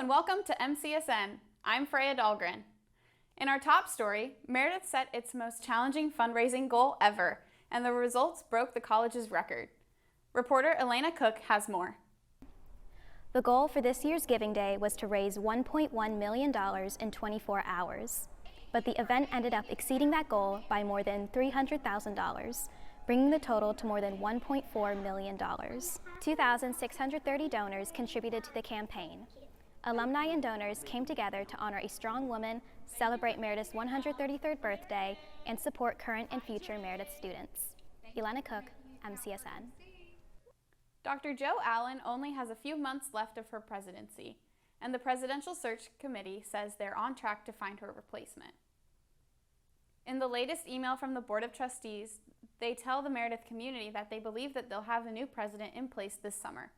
and welcome to MCSN. I'm Freya Dahlgren. In our top story, Meredith set its most challenging fundraising goal ever, and the results broke the college's record. Reporter Elena Cook has more. The goal for this year's Giving Day was to raise $1.1 million in 24 hours, but the event ended up exceeding that goal by more than $300,000, bringing the total to more than $1.4 million. 2,630 donors contributed to the campaign. Alumni and donors came together to honor a strong woman, celebrate Meredith's 133rd birthday, and support current and future Meredith students. Elena Cook, MCSN. Dr. Jo Allen only has a few months left of her presidency, and the Presidential Search Committee says they're on track to find her replacement. In the latest email from the Board of Trustees, they tell the Meredith community that they believe that they'll have a new president in place this summer.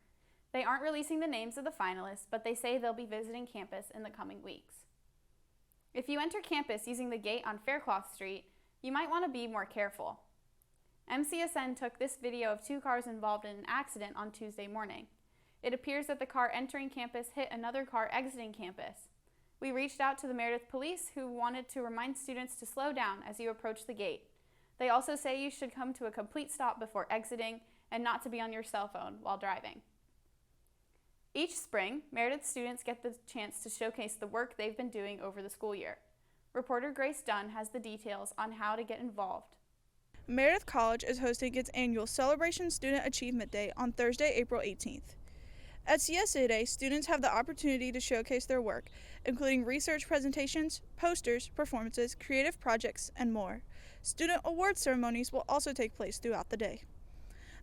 They aren't releasing the names of the finalists, but they say they'll be visiting campus in the coming weeks. If you enter campus using the gate on Faircloth Street, you might want to be more careful. MCSN took this video of two cars involved in an accident on Tuesday morning. It appears that the car entering campus hit another car exiting campus. We reached out to the Meredith police, who wanted to remind students to slow down as you approach the gate. They also say you should come to a complete stop before exiting and not to be on your cell phone while driving. Each spring, Meredith students get the chance to showcase the work they've been doing over the school year. Reporter Grace Dunn has the details on how to get involved. Meredith College is hosting its annual Celebration Student Achievement Day on Thursday, April 18th. At CSA Day, students have the opportunity to showcase their work, including research presentations, posters, performances, creative projects, and more. Student award ceremonies will also take place throughout the day.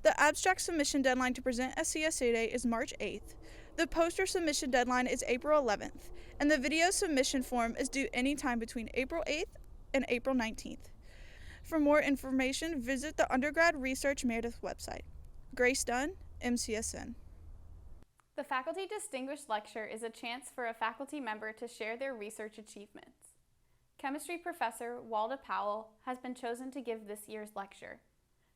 The abstract submission deadline to present at CSA Day is March 8th. The poster submission deadline is April 11th, and the video submission form is due anytime between April 8th and April 19th. For more information, visit the Undergrad Research Meredith website. Grace Dunn, MCSN. The Faculty Distinguished Lecture is a chance for a faculty member to share their research achievements. Chemistry professor Walda Powell has been chosen to give this year's lecture.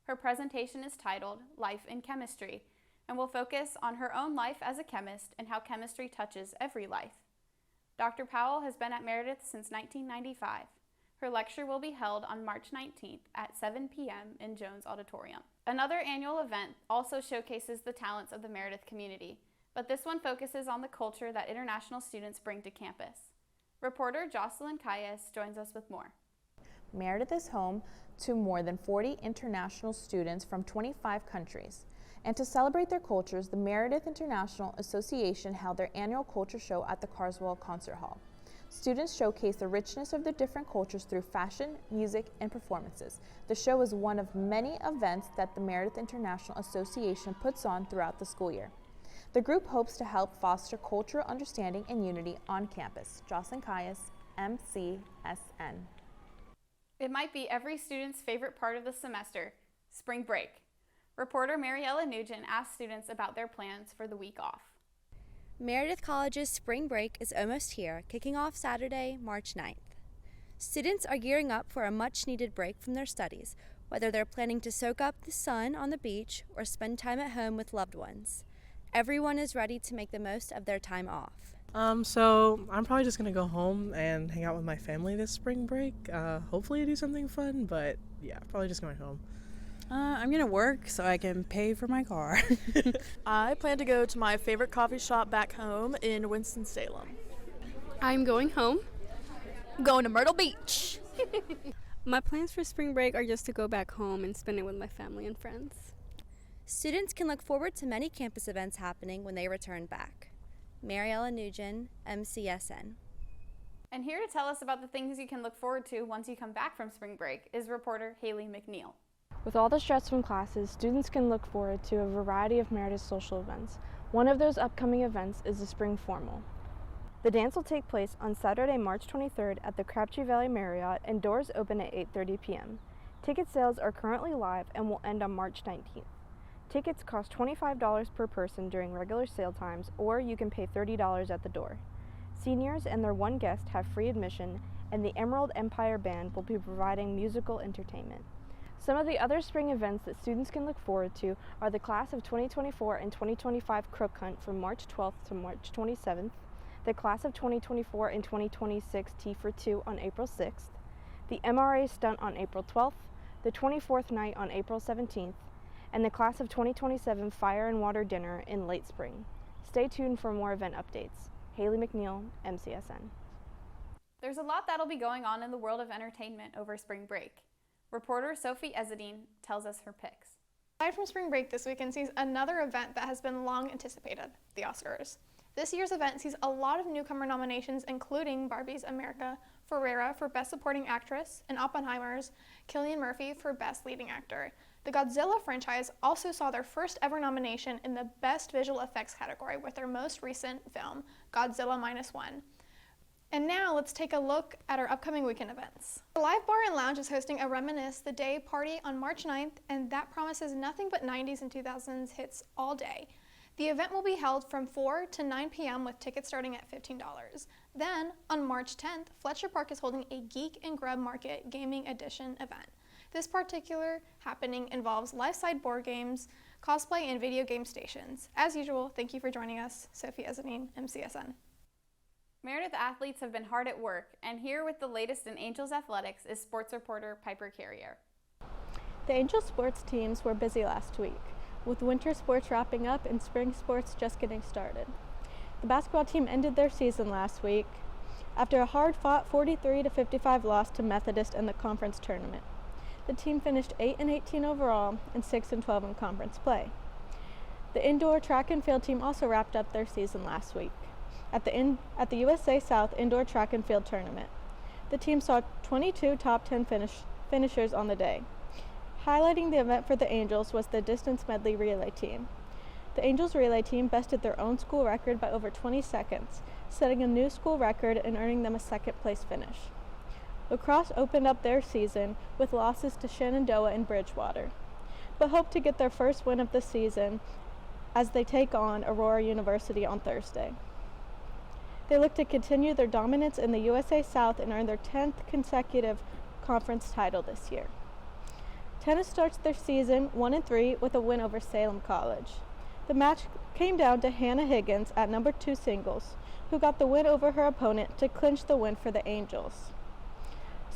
Her presentation is titled Life in Chemistry, and will focus on her own life as a chemist and how chemistry touches every life. Dr. Powell has been at Meredith since 1995. Her lecture will be held on March 19th at 7 p.m. in Jones Auditorium. Another annual event also showcases the talents of the Meredith community, but this one focuses on the culture that international students bring to campus. Reporter Jocelyn Calles joins us with more. Meredith is home to more than 40 international students from 25 countries. And to celebrate their cultures, the Meredith International Association held their annual culture show at the Carswell Concert Hall. Students showcase the richness of their different cultures through fashion, music, and performances. The show is one of many events that the Meredith International Association puts on throughout the school year. The group hopes to help foster cultural understanding and unity on campus. Jocelyn Calles, MCSN. It might be every student's favorite part of the semester, spring break. Reporter Mariella Nugent asked students about their plans for the week off. Meredith College's spring break is almost here, kicking off Saturday, March 9th. Students are gearing up for a much-needed break from their studies, whether they're planning to soak up the sun on the beach or spend time at home with loved ones. Everyone is ready to make the most of their time off. So I'm probably just gonna go home and hang out with my family this spring break. Hopefully do something fun, but yeah, probably just going home. I'm gonna work so I can pay for my car. I plan to go to my favorite coffee shop back home in Winston-Salem. I'm going home. I'm going to Myrtle Beach. My plans for spring break are just to go back home and spend it with my family and friends. Students can look forward to many campus events happening when they return back. Mariella Nugent, MCSN. And here to tell us about the things you can look forward to once you come back from spring break is reporter Haley McNeil. With all the stress from classes, students can look forward to a variety of Meredith social events. One of those upcoming events is the Spring Formal. The dance will take place on Saturday, March 23rd at the Crabtree Valley Marriott, and doors open at 8:30 p.m. Ticket sales are currently live and will end on March 19th. Tickets cost $25 per person during regular sale times, or you can pay $30 at the door. Seniors and their one guest have free admission, and the Emerald Empire Band will be providing musical entertainment. Some of the other spring events that students can look forward to are the Class of 2024 and 2025 Crook Hunt from March 12th to March 27th, the Class of 2024 and 2026 Tea for Two on April 6th, the MRA Stunt on April 12th, the 24th Night on April 17th, and the Class of 2027 Fire and Water Dinner in late spring. Stay tuned for more event updates. Haley McNeil, MCSN. There's a lot that'll be going on in the world of entertainment over spring break. Reporter Sophie Ezedine tells us her picks. Aside from spring break, this weekend sees another event that has been long anticipated, the Oscars. This year's event sees a lot of newcomer nominations, including Barbie's America Ferrera for Best Supporting Actress and Oppenheimer's Cillian Murphy for Best Leading Actor. The Godzilla franchise also saw their first ever nomination in the Best Visual Effects category with their most recent film, Godzilla Minus One. And now let's take a look at our upcoming weekend events. The Live Bar and Lounge is hosting a Reminisce the Day party on March 9th, and that promises nothing but 90s and 2000s hits all day. The event will be held from 4 to 9 p.m. with tickets starting at $15. Then, on March 10th, Fletcher Park is holding a Geek and Grub Market Gaming Edition event. This particular happening involves life-side board games, cosplay, and video game stations. As usual, thank you for joining us. Sophie Ezedine, MCSN. Meredith athletes have been hard at work, and here with the latest in Angels athletics is sports reporter Piper Carrier. The Angels sports teams were busy last week, with winter sports wrapping up and spring sports just getting started. The basketball team ended their season last week after a hard-fought 43-55 loss to Methodist in the conference tournament. The team finished 8-18 overall and 6-12 in conference play. The indoor track and field team also wrapped up their season last week at the USA South Indoor Track and Field Tournament. The team saw 22 top 10 finishers on the day. Highlighting the event for the Angels was the distance medley relay team. The Angels relay team bested their own school record by over 20 seconds, setting a new school record and earning them a second-place finish. Lacrosse opened up their season with losses to Shenandoah and Bridgewater, but hope to get their first win of the season as they take on Aurora University on Thursday. They look to continue their dominance in the USA South and earn their 10th consecutive conference title this year. Tennis starts their season 1-3 with a win over Salem College. The match came down to Hannah Higgins at number 2 singles, who got the win over her opponent to clinch the win for the Angels.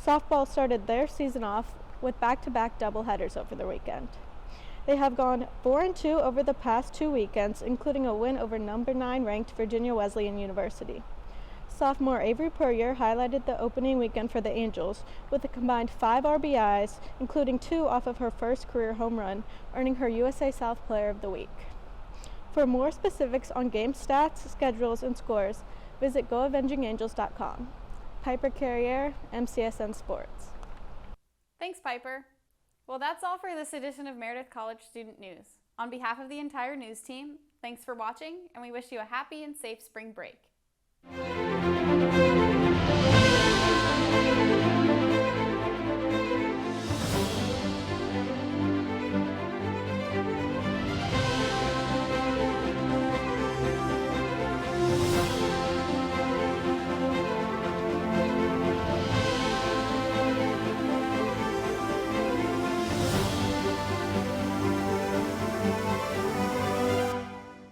Softball started their season off with back-to-back doubleheaders over the weekend. They have gone 4-2 over the past 2 weekends, including a win over number 9 ranked Virginia Wesleyan University. Sophomore Avery Puryear highlighted the opening weekend for the Angels with a combined 5 RBIs, including 2 off of her first career home run, earning her USA South Player of the Week. For more specifics on game stats, schedules, and scores, visit GoAvengingAngels.com. Piper Carrier, MCSN Sports. Thanks, Piper. Well, that's all for this edition of Meredith College Student News. On behalf of the entire news team, thanks for watching, and we wish you a happy and safe spring break.